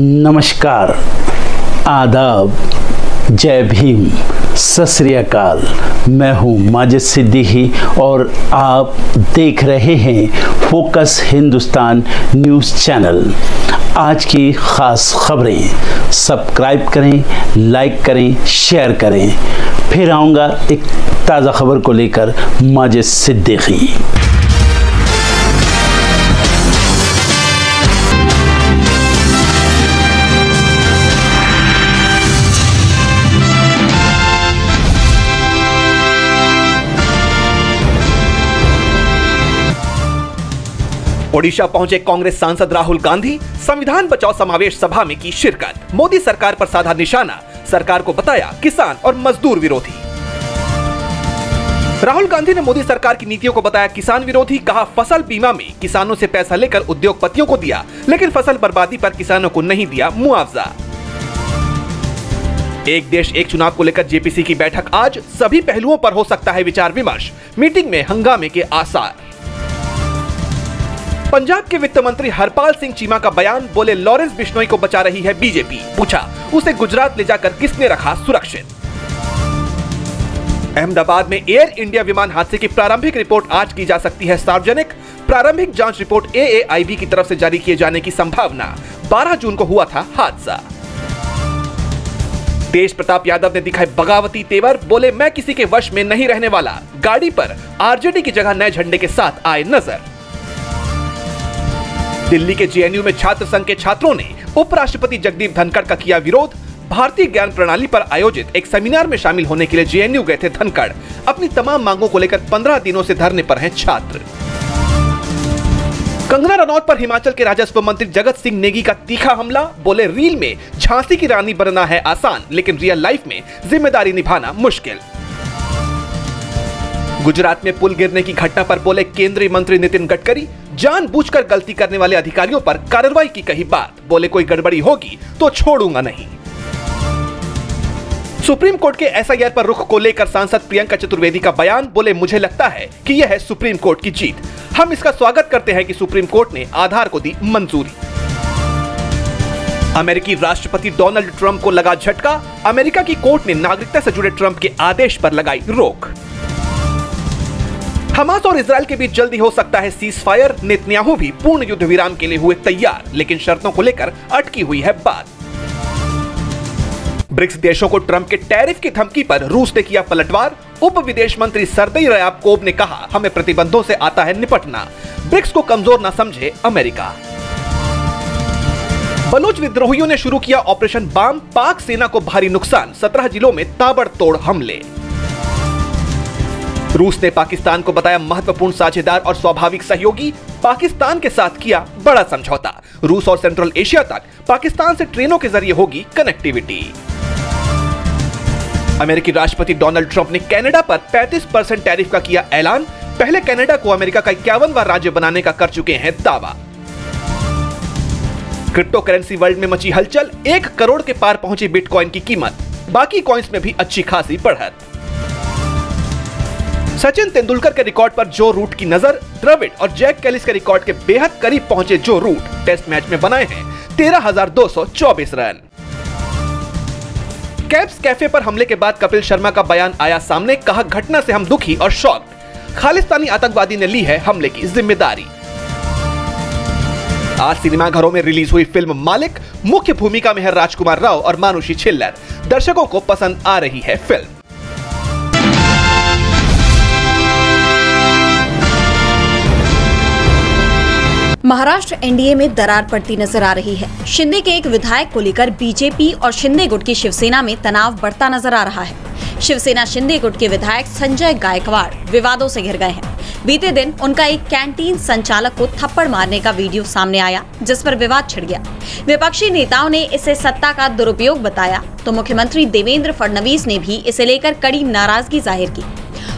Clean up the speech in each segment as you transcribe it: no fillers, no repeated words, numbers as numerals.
नमस्कार, आदाब, जय भीम, सत श्री अकाल। मैं हूं माजिद सिद्दीकी और आप देख रहे हैं फोकस हिंदुस्तान न्यूज़ चैनल। आज की ख़ास खबरें सब्सक्राइब करें, लाइक करें, शेयर करें। फिर आऊँगा एक ताज़ा खबर को लेकर माजिद सिद्दीकी। ओडिशा पहुंचे कांग्रेस सांसद राहुल गांधी, संविधान बचाओ समावेश सभा में की शिरकत। मोदी सरकार पर साधा निशाना, सरकार को बताया किसान और मजदूर विरोधी। राहुल गांधी ने मोदी सरकार की नीतियों को बताया किसान विरोधी। कहा फसल बीमा में किसानों से पैसा लेकर उद्योगपतियों को दिया, लेकिन फसल बर्बादी पर किसानों को नहीं दिया मुआवजा। एक देश एक चुनाव को लेकर जेपीसी की बैठक आज, सभी पहलुओं पर हो सकता है विचार विमर्श। मीटिंग में हंगामे के आसार। पंजाब के वित्त मंत्री हरपाल सिंह चीमा का बयान, बोले लॉरेंस बिश्नोई को बचा रही है बीजेपी। पूछा उसे गुजरात ले जाकर किसने रखा सुरक्षित। अहमदाबाद में एयर इंडिया विमान हादसे की प्रारंभिक रिपोर्ट आज की जा सकती है सार्वजनिक। प्रारंभिक जांच रिपोर्ट एएआईबी की तरफ से जारी किए जाने की संभावना। 12 जून को हुआ था हादसा। तेज प्रताप यादव ने दिखाए बगावती तेवर, बोले मैं किसी के वश में नहीं रहने वाला। गाड़ी पर आरजेडी की जगह नए झंडे के साथ आए नजर। दिल्ली के जेएनयू में छात्र संघ के छात्रों ने उपराष्ट्रपति जगदीप धनखड़ का किया विरोध। भारतीय ज्ञान प्रणाली पर आयोजित एक सेमिनार में शामिल होने के लिए जेएनयू गए थे धनखड़। अपनी तमाम मांगों को लेकर 15 दिनों से धरने पर हैं छात्र। कंगना रनौत पर हिमाचल के राजस्व मंत्री जगत सिंह नेगी का तीखा हमला, बोले रील में झांसी की रानी बनना है आसान, लेकिन रियल लाइफ में जिम्मेदारी निभाना मुश्किल। गुजरात में पुल गिरने की घटना पर बोले केंद्रीय मंत्री नितिन गडकरी, जानबूझकर गलती करने वाले अधिकारियों पर कार्रवाई की कही बात। बोले कोई गड़बड़ी होगी तो छोड़ूंगा नहीं। सुप्रीम कोर्ट के एसआईआर पर रुख को लेकर सांसद प्रियंका चतुर्वेदी का बयान, बोले मुझे लगता है कि यह है सुप्रीम कोर्ट की जीत। हम इसका स्वागत करते हैं कि सुप्रीम कोर्ट ने आधार को दी मंजूरी। अमेरिकी राष्ट्रपति डोनाल्ड ट्रंप को लगा झटका। अमेरिका की कोर्ट ने नागरिकता से जुड़े ट्रंप के आदेश पर लगाई रोक। हमास और इजरायल के बीच जल्दी हो सकता है सीज फायर। नेतन्याहू भी पूर्ण युद्ध विराम के लिए हुए तैयार, लेकिन शर्तों को लेकर अटकी हुई है बात। ब्रिक्स देशों को ट्रंप के टैरिफ की धमकी पर रूस ने किया पलटवार। उप विदेश मंत्री सरदेई रयाबकोव ने कहा हमें प्रतिबंधों से आता है निपटना, ब्रिक्स को कमजोर न समझे अमेरिका। बलूच विद्रोहियों ने शुरू किया ऑपरेशन बाम, पाक सेना को भारी नुकसान। 17 जिलों में ताबड़तोड़ हमले। रूस ने पाकिस्तान को बताया महत्वपूर्ण साझेदार और स्वाभाविक सहयोगी। पाकिस्तान के साथ किया बड़ा समझौता। रूस और सेंट्रल एशिया तक पाकिस्तान से ट्रेनों के जरिए होगी कनेक्टिविटी। अमेरिकी राष्ट्रपति डोनाल्ड ट्रंप ने कनाडा पर 35% टैरिफ का किया ऐलान। पहले कनाडा को अमेरिका का 51वां राज्य बनाने का कर चुके हैं दावा। क्रिप्टो करेंसी वर्ल्ड में मची हलचल। 1 करोड़ के पार पहुंची बिटकॉइन की कीमत। बाकी कॉइन्स में भी अच्छी खासी बढ़त। सचिन तेंदुलकर के रिकॉर्ड पर जो रूट की नजर। द्रविड़ और जैक कैलिस के रिकॉर्ड के बेहद करीब पहुंचे जो रूट। टेस्ट मैच में बनाए हैं 13,224 रन। कैप्स कैफे पर हमले के बाद कपिल शर्मा का बयान आया सामने। कहा घटना से हम दुखी और शॉक्ड। खालिस्तानी आतंकवादी ने ली है हमले की जिम्मेदारी। आज सिनेमाघरों में रिलीज हुई फिल्म मालिक। मुख्य भूमिका में है राजकुमार राव और मानुषी छिल्लर। दर्शकों को पसंद आ रही है फिल्म। महाराष्ट्र एनडीए में दरार पड़ती नजर आ रही है। शिंदे के एक विधायक को लेकर बीजेपी और शिंदे गुट की शिवसेना में तनाव बढ़ता नजर आ रहा है। शिवसेना शिंदे गुट के विधायक संजय गायकवाड़ विवादों से घिर गए हैं। बीते दिन उनका एक कैंटीन संचालक को थप्पड़ मारने का वीडियो सामने आया, जिस पर विवाद छिड़ गया। विपक्षी नेताओं ने इसे सत्ता का दुरुपयोग बताया, तो मुख्यमंत्री देवेंद्र फडणवीस ने भी इसे लेकर कड़ी नाराजगी जाहिर की।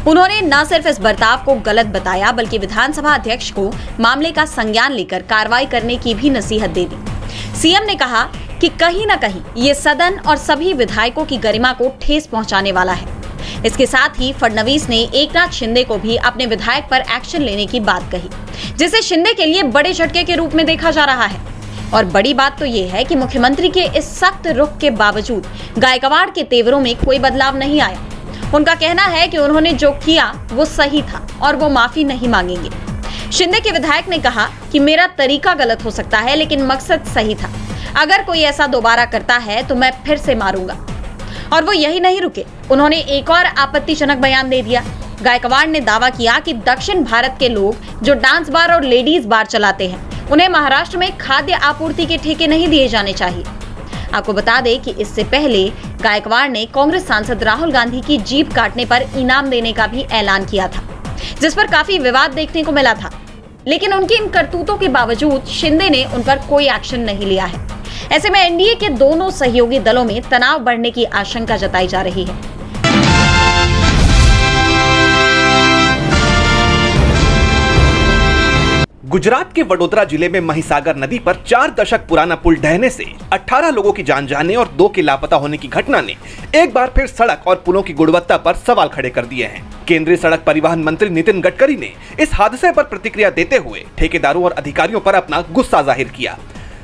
उन्होंने न सिर्फ इस बर्ताव को गलत बताया, बल्कि विधानसभा अध्यक्ष को मामले का संज्ञान लेकर कार्रवाई करने की भी नसीहत दे दी। सीएम ने कहा कि कहीं न कहीं ये सदन और सभी विधायकों की गरिमा को ठेस पहुंचाने वाला है। इसके साथ ही फडणवीस ने एकनाथ शिंदे को भी अपने विधायक पर एक्शन लेने की बात कही, जिसे शिंदे के लिए बड़े झटके के रूप में देखा जा रहा है। और बड़ी बात तो ये है कि मुख्यमंत्री के इस सख्त रुख के बावजूद गायकवाड़ के तेवरों में कोई बदलाव नहीं आया। उनका कहना है कि उन्होंने जो किया वो सही था और वो माफी नहीं मांगेंगे। शिंदे के विधायक ने कहा कि मेरा तरीका गलत हो सकता है लेकिन मकसद सही था। अगर कोई ऐसा दोबारा करता है तो मैं फिर से मारूंगा। और वो यही नहीं रुके, उन्होंने एक और आपत्तिजनक बयान दे दिया। गायकवाड़ ने दावा किया कि दक्षिण भारत के लोग जो डांस बार और लेडीज बार चलाते हैं उन्हें महाराष्ट्र में खाद्य आपूर्ति के ठेके नहीं दिए जाने चाहिए। आपको बता दें कि इससे पहले गायकवाड़ ने कांग्रेस सांसद राहुल गांधी की जीप काटने पर इनाम देने का भी ऐलान किया था, जिस पर काफी विवाद देखने को मिला था। लेकिन उनकी इन करतूतों के बावजूद शिंदे ने उन पर कोई एक्शन नहीं लिया है। ऐसे में एनडीए के दोनों सहयोगी दलों में तनाव बढ़ने की आशंका जताई जा रही है। गुजरात के वडोदरा जिले में महिसागर नदी पर 4 दशक पुराना पुल ढहने से 18 लोगों की जान जाने और 2 के लापता होने की घटना ने एक बार फिर सड़क और पुलों की गुणवत्ता पर सवाल खड़े कर दिए हैं। केंद्रीय सड़क परिवहन मंत्री नितिन गडकरी ने इस हादसे पर प्रतिक्रिया देते हुए ठेकेदारों और अधिकारियों पर अपना गुस्सा जाहिर किया।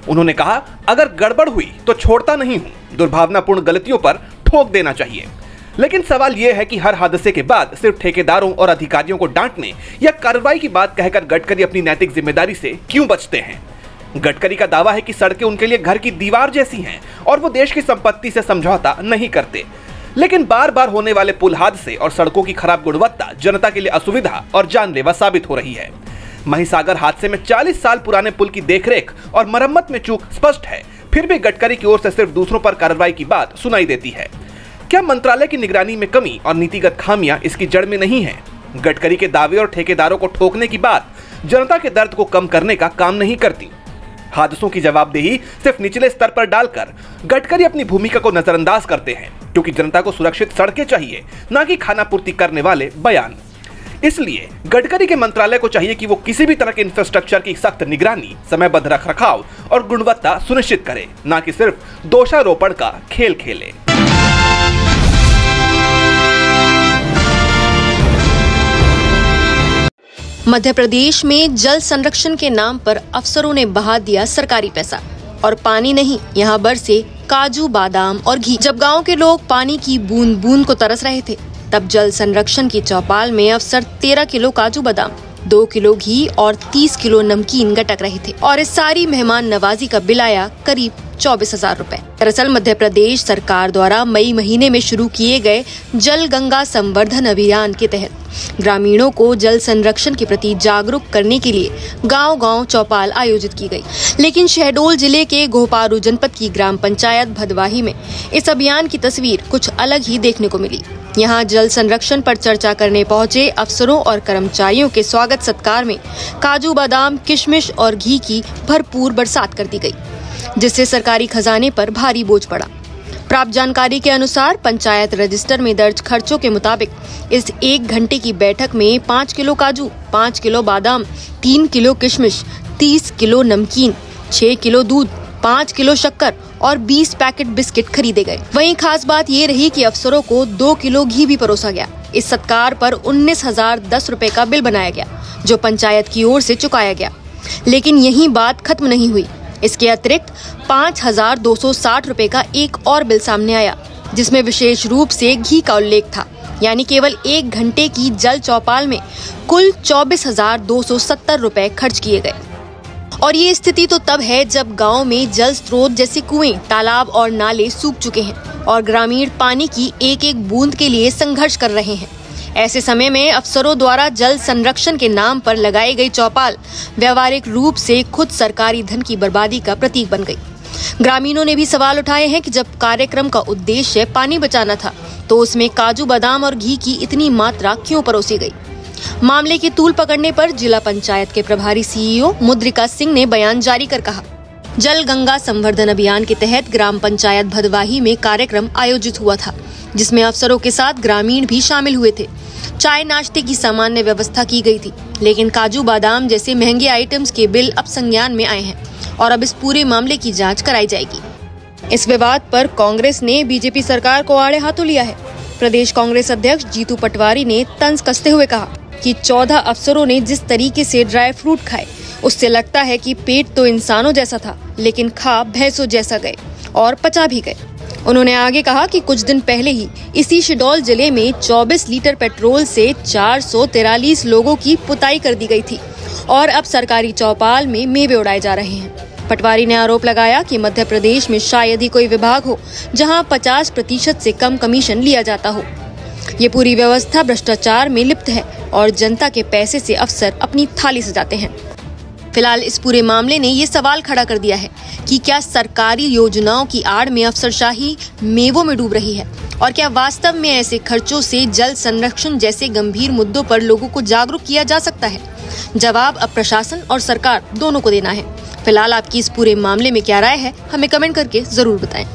उन्होंने कहा, अगर गड़बड़ हुई तो छोड़ता नहीं हूं, दुर्भावनापूर्ण गलतियों पर ठोक देना चाहिए। लेकिन सवाल यह है कि हर हादसे के बाद सिर्फ ठेकेदारों और अधिकारियों को डांटने या कार्रवाई की बात कहकर गडकरी अपनी नैतिक जिम्मेदारी से क्यों बचते हैं। गडकरी का दावा है कि सड़कें उनके लिए घर की दीवार जैसी हैं और वो देश की संपत्ति से समझौता नहीं करते। लेकिन बार बार होने वाले पुल हादसे और सड़कों की खराब गुणवत्ता जनता के लिए असुविधा और जानलेवा साबित हो रही है। महिसागर हादसे में 40 साल पुराने पुल की देखरेख और मरम्मत में चूक स्पष्ट है, फिर भी गडकरी की ओर से सिर्फ दूसरों पर कार्रवाई की बात सुनाई देती है। क्या मंत्रालय की निगरानी में कमी और नीतिगत खामियां इसकी जड़ में नहीं है? गडकरी के दावे और ठेकेदारों को ठोकने की बात जनता के दर्द को कम करने का काम नहीं करती। हादसों की जवाबदेही सिर्फ निचले स्तर पर डालकर गडकरी अपनी भूमिका को नजरअंदाज करते हैं, क्योंकि जनता को सुरक्षित सड़कें चाहिए, न कि खानापूर्ति करने वाले बयान। इसलिए गडकरी के मंत्रालय को चाहिए कि वो किसी भी तरह के इंफ्रास्ट्रक्चर की सख्त निगरानी, समयबद्ध रखरखाव और गुणवत्ता सुनिश्चित करे, न कि सिर्फ दोषारोपण का खेल खेले। मध्य प्रदेश में जल संरक्षण के नाम पर अफसरों ने बहा दिया सरकारी पैसा और पानी नहीं, यहाँ बरसे काजू, बादाम और घी। जब गांव के लोग पानी की बूंद बूंद को तरस रहे थे, तब जल संरक्षण की चौपाल में अफसर 13 किलो काजू बादाम, 2 किलो घी और 30 किलो नमकीन गटक रहे थे और इस सारी मेहमान नवाजी का बिल आया करीब 24,000 रुपए। दरअसल मध्य प्रदेश सरकार द्वारा मई महीने में शुरू किए गए जल गंगा संवर्धन अभियान के तहत ग्रामीणों को जल संरक्षण के प्रति जागरूक करने के लिए गांव-गांव चौपाल आयोजित की गई। लेकिन शहडोल जिले के गोपारू जनपद की ग्राम पंचायत भदवाही में इस अभियान की तस्वीर कुछ अलग ही देखने को मिली। यहाँ जल संरक्षण पर चर्चा करने पहुंचे अफसरों और कर्मचारियों के स्वागत सत्कार में काजू, बादाम, किशमिश और घी की भरपूर बरसात कर दी गई, जिससे सरकारी खजाने पर भारी बोझ पड़ा। प्राप्त जानकारी के अनुसार पंचायत रजिस्टर में दर्ज खर्चों के मुताबिक इस 1 घंटे की बैठक में 5 किलो काजू, 5 किलो बादाम, 3 किलो किशमिश, 30 किलो नमकीन, 6 किलो दूध, 5 किलो शक्कर और 20 पैकेट बिस्किट खरीदे गए। वहीं खास बात ये रही कि अफसरों को 2 किलो घी भी परोसा गया। इस सत्कार पर 19,010 रुपए का बिल बनाया गया, जो पंचायत की ओर से चुकाया गया। लेकिन यही बात खत्म नहीं हुई। इसके अतिरिक्त 5,260 रुपए का एक और बिल सामने आया, जिसमें विशेष रूप से घी का उल्लेख था। यानी केवल 1 घंटे की जल चौपाल में कुल 24,270 रुपए खर्च किए गए। और ये स्थिति तो तब है जब गांव में जल स्रोत जैसे कुएं, तालाब और नाले सूख चुके हैं और ग्रामीण पानी की एक एक बूंद के लिए संघर्ष कर रहे हैं। ऐसे समय में अफसरों द्वारा जल संरक्षण के नाम पर लगाई गई चौपाल व्यवहारिक रूप से खुद सरकारी धन की बर्बादी का प्रतीक बन गई। ग्रामीणों ने भी सवाल उठाए हैं कि जब कार्यक्रम का उद्देश्य पानी बचाना था, तो उसमें काजू, बादाम और घी की इतनी मात्रा क्यों परोसी गई। मामले की तूल पकड़ने पर जिला पंचायत के प्रभारी सीईओ मुद्रिका सिंह ने बयान जारी कर कहा, जल गंगा संवर्धन अभियान के तहत ग्राम पंचायत भदवाही में कार्यक्रम आयोजित हुआ था, जिसमें अफसरों के साथ ग्रामीण भी शामिल हुए थे। चाय नाश्ते की सामान्य व्यवस्था की गई थी, लेकिन काजू, बादाम जैसे महंगे आइटम्स के बिल अब संज्ञान में आए हैं और अब इस पूरे मामले की जांच कराई जाएगी। इस विवाद पर कांग्रेस ने बीजेपी सरकार को आड़े हाथों लिया है। प्रदेश कांग्रेस अध्यक्ष जीतू पटवारी ने तंज कसते हुए कहा कि 14 अफसरों ने जिस तरीके से ड्राई फ्रूट खाए, उससे लगता है कि पेट तो इंसानों जैसा था, लेकिन खा भैंसों जैसा गए और पचा भी गए। उन्होंने आगे कहा कि कुछ दिन पहले ही इसी शहडोल जिले में 24 लीटर पेट्रोल से 443 लोगों की पुताई कर दी गई थी और अब सरकारी चौपाल में मेवे उड़ाए जा रहे हैं। पटवारी ने आरोप लगाया कि मध्य प्रदेश में शायद ही कोई विभाग हो जहां 50% से कम कमीशन लिया जाता हो। ये पूरी व्यवस्था भ्रष्टाचार में लिप्त है और जनता के पैसे से अफसर अपनी थाली सजाते हैं। फिलहाल इस पूरे मामले ने ये सवाल खड़ा कर दिया है कि क्या सरकारी योजनाओं की आड़ में अफसरशाही मेवों में डूब रही है और क्या वास्तव में ऐसे खर्चों से जल संरक्षण जैसे गंभीर मुद्दों पर लोगों को जागरूक किया जा सकता है। जवाब अब प्रशासन और सरकार दोनों को देना है। फिलहाल आपकी इस पूरे मामले में क्या राय है, हमें कमेंट करके जरूर बताएं।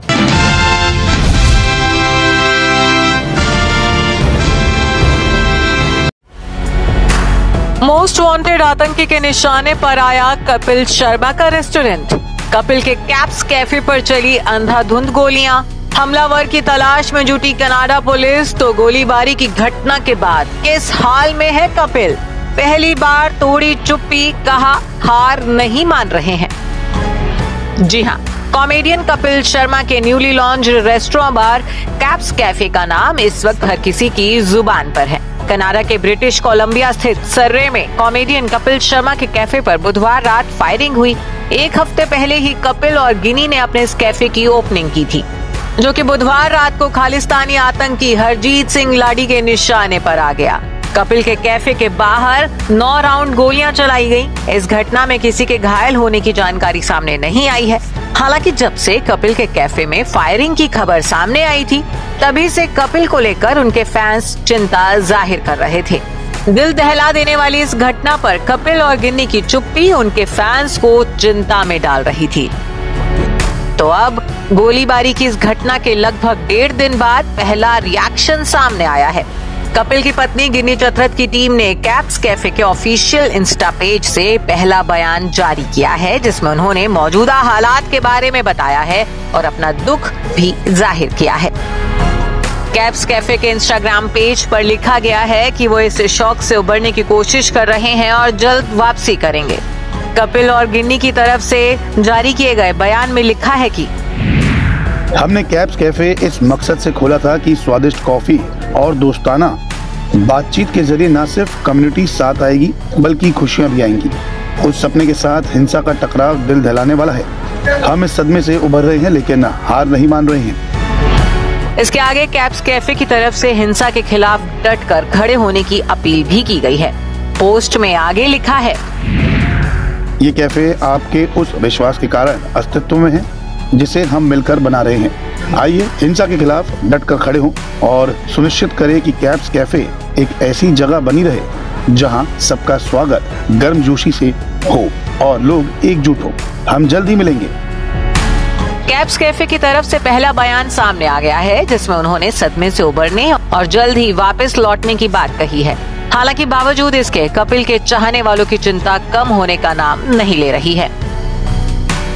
मोस्ट वांटेड आतंकी के निशाने पर आया कपिल शर्मा का रेस्टोरेंट। कपिल के कैप्स कैफे पर चली अंधाधुंध गोलियां। हमलावर की तलाश में जुटी कनाडा पुलिस तो गोलीबारी की घटना के बाद किस हाल में है कपिल? पहली बार तोड़ी चुप्पी, कहा हार नहीं मान रहे हैं। जी हाँ, कॉमेडियन कपिल शर्मा के newly launch restaurant bar caps cafe का नाम इस वक्त हर किसी की जुबान पर है। कनाडा के ब्रिटिश कोलंबिया स्थित सर्रे में कॉमेडियन कपिल शर्मा के कैफे पर बुधवार रात फायरिंग हुई। एक हफ्ते पहले ही कपिल और गिनी ने अपने इस कैफे की ओपनिंग की थी, जो कि बुधवार रात को खालिस्तानी आतंकी हरजीत सिंह लाडी के निशाने पर आ गया। कपिल के कैफे के बाहर 9 राउंड गोलियां चलाई गईं। इस घटना में किसी के घायल होने की जानकारी सामने नहीं आई है। हालांकि जब से कपिल के कैफे में फायरिंग की खबर सामने आई थी, तभी से कपिल को लेकर उनके फैंस चिंता जाहिर कर रहे थे। दिल दहला देने वाली इस घटना पर कपिल और गिन्नी की चुप्पी उनके फैंस को चिंता में डाल रही थी। तो अब गोलीबारी की इस घटना के लगभग 1.5 दिन बाद पहला रिएक्शन सामने आया है। कपिल की पत्नी गिन्नी चतरथ की टीम ने कैप्स कैफे के ऑफिशियल इंस्टा पेज से पहला बयान जारी किया है, जिसमें उन्होंने मौजूदा हालात के बारे में बताया है और अपना दुख भी जाहिर किया है। कैप्स कैफे के इंस्टाग्राम पेज पर लिखा गया है कि वो इस शौक से उबरने की कोशिश कर रहे हैं और जल्द वापसी करेंगे। कपिल और गिन्नी की तरफ से जारी किए गए बयान में लिखा है कि हमने कैप्स कैफे इस मकसद से खोला था कि स्वादिष्ट कॉफी और दोस्ताना बातचीत के जरिए न सिर्फ कम्युनिटी साथ आएगी बल्कि खुशियां भी आएंगी। उस सपने के साथ हिंसा का टकराव दिल दहलाने वाला है। हम इस सदमे से उभर रहे हैं लेकिन हार नहीं मान रहे हैं। इसके आगे कैप्स कैफे की तरफ से हिंसा के खिलाफ डट कर खड़े होने की अपील भी की गई है। पोस्ट में आगे लिखा है, ये कैफे आपके उस विश्वास के कारण अस्तित्व में है जिसे हम मिलकर बना रहे हैं। आइए हिंसा के खिलाफ डट कर खड़े हों और सुनिश्चित करें कि कैप्स कैफे एक ऐसी जगह बनी रहे जहां सबका स्वागत गर्मजोशी से हो और लोग एकजुट हो। हम जल्द ही मिलेंगे। कैप्स कैफे की तरफ से पहला बयान सामने आ गया है, जिसमें उन्होंने सदमे से उबरने और जल्द ही वापस लौटने की बात कही है। हालांकि बावजूद इसके कपिल के चाहने वालों की चिंता कम होने का नाम नहीं ले रही है।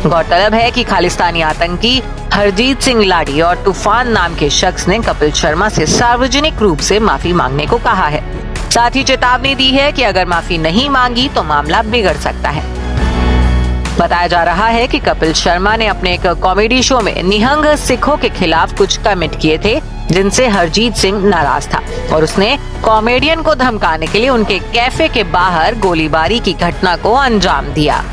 गौरतलब है कि खालिस्तानी आतंकी हरजीत सिंह लाडी और तूफान नाम के शख्स ने कपिल शर्मा से सार्वजनिक रूप से माफी मांगने को कहा है। साथ ही चेतावनी दी है कि अगर माफी नहीं मांगी तो मामला बिगड़ सकता है। बताया जा रहा है कि कपिल शर्मा ने अपने एक कॉमेडी शो में निहंग सिखों के खिलाफ कुछ कमेंट किए थे, जिनसे हरजीत सिंह नाराज था और उसने कॉमेडियन को धमकाने के लिए उनके कैफे के बाहर गोलीबारी की घटना को अंजाम दिया।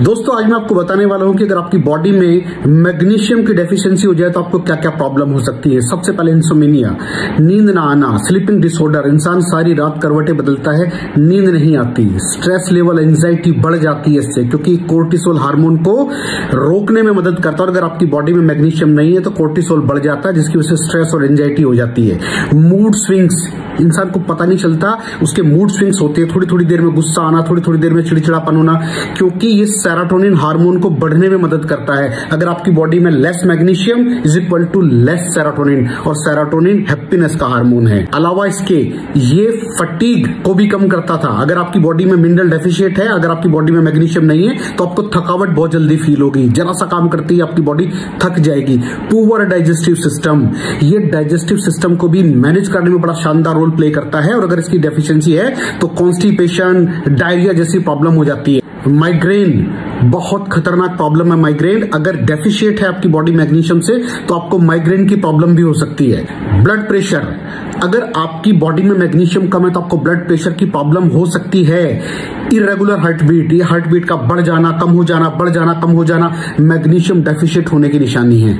दोस्तों आज मैं आपको बताने वाला हूं कि अगर आपकी बॉडी में मैग्नीशियम की डेफिशिएंसी हो जाए तो आपको क्या क्या प्रॉब्लम हो सकती है। सबसे पहले इंसोमेनिया, नींद ना आना, स्लीपिंग डिसऑर्डर, इंसान सारी रात करवटें बदलता है, नींद नहीं आती, स्ट्रेस लेवल, एंजाइटी बढ़ जाती है इससे, क्योंकि कोर्टिसोल हार्मोन को रोकने में मदद करता है। और अगर आपकी बॉडी में मैग्नीशियम नहीं है तो कोर्टिसोल बढ़ जाता है, जिसकी वजह से स्ट्रेस और एंजाइटी हो जाती है। मूड स्विंग्स, इंसान को पता नहीं चलता, उसके मूड स्विंग्स होते हैं, थोड़ी थोड़ी देर में गुस्सा आना, थोड़ी थोड़ी देर में चिड़चिड़ापन होना, क्योंकि ये सेरोटोनिन हार्मोन को बढ़ने में मदद करता है। अगर आपकी बॉडी में less magnesium is equal to less serotonin, और सेरोटोनिन हैप्पीनेस का हार्मोन है। अलावा इसके ये फटीग को भी कम करता था। अगर आपकी बॉडी में मिनरल डेफिशिएट है, अगर आपकी बॉडी में मैग्नीशियम नहीं है, तो आपको थकावट बहुत जल्दी फील होगी, जरा सा काम करती है आपकी बॉडी थक जाएगी। पुअर डाइजेस्टिव सिस्टम, ये डाइजेस्टिव सिस्टम को भी मैनेज करने में बड़ा शानदार रोल प्ले करता है, और अगर इसकी डेफिशिएंसी है तो कॉन्स्टिपेशन, डायरिया जैसी प्रॉब्लम हो जाती है। माइग्रेन बहुत खतरनाक प्रॉब्लम है। माइग्रेन अगर डेफिशिएट है आपकी बॉडी मैग्नीशियम से, तो आपको माइग्रेन की प्रॉब्लम भी हो सकती है। ब्लड प्रेशर, अगर आपकी बॉडी में मैग्नीशियम कम है तो आपको ब्लड प्रेशर की प्रॉब्लम हो सकती है। इरेगुलर हार्ट बीट, ये हार्ट बीट का बढ़ जाना, कम हो जाना, बढ़ जाना, कम हो जाना, मैग्नीशियम डेफिशिएट होने की निशानी है।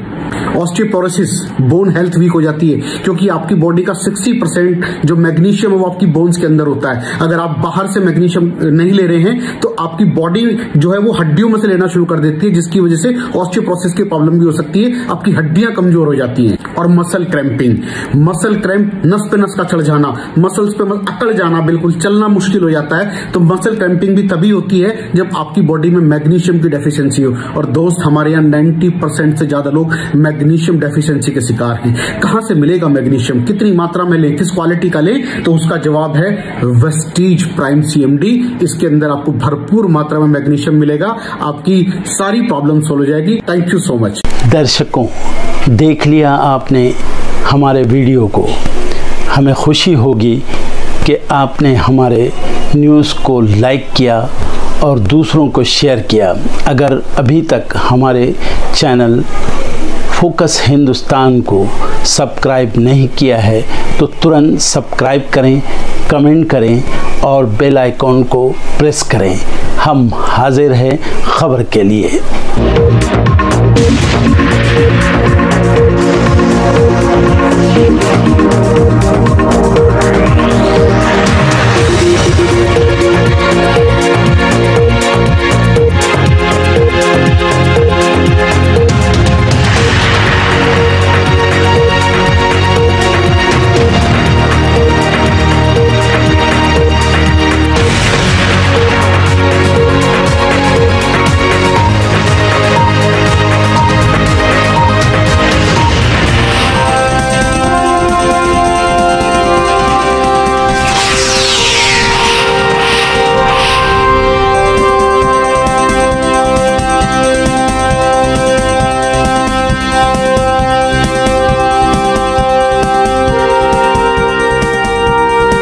ऑस्टियोपोरोसिस, बोन हेल्थ वीक हो जाती है, क्योंकि आपकी बॉडी का 60% जो मैग्नीशियम है वो आपकी बोन्स के अंदर होता है। अगर आप बाहर से मैग्नीशियम नहीं ले रहे हैं तो आपकी बॉडी जो है वो हड्डियों में से लेना शुरू कर देती है, जिसकी वजह से ऑस्टियोपोरोसिस की प्रॉब्लम भी हो सकती है, आपकी हड्डियां कमजोर हो जाती हैं। और मसल क्रैम्पिंग, मसल क्रैम्प, नस पे नस का चढ़ जाना, मसल्स पे अकड़ जाना, बिल्कुल चलना मुश्किल हो जाता है। तो मसल क्रैम्पिंग भी तभी होती है जब आपकी बॉडी में मैग्नीशियम की डेफिशिएंसी हो। और दोस्त, हमारे यहाँ 90% से ज्यादा लोग मैग्नीशियम डेफिशिएंसी के शिकार हैं। कहां से मिलेगा मैग्नीशियम, कितनी मात्रा में लें, किस क्वालिटी का लें? तो उसका जवाब है वेस्टीज प्राइम CMD। इसके अंदर आपको भरपूर मात्रा में मैग्नीशियम मिलेगा, आपकी सारी प्रॉब्लम सॉल्व हो जाएगी। Thank you so much. दर्शकों, देख लिया आपने हमारे वीडियो को। हमें खुशी होगी कि आपने हमारे न्यूज़ को लाइक किया और दूसरों को शेयर किया। अगर अभी तक हमारे चैनल फोकस हिंदुस्तान को सब्सक्राइब नहीं किया है तो तुरंत सब्सक्राइब करें, कमेंट करें और बेल आइकॉन को प्रेस करें। हम हाजिर हैं खबर के लिए।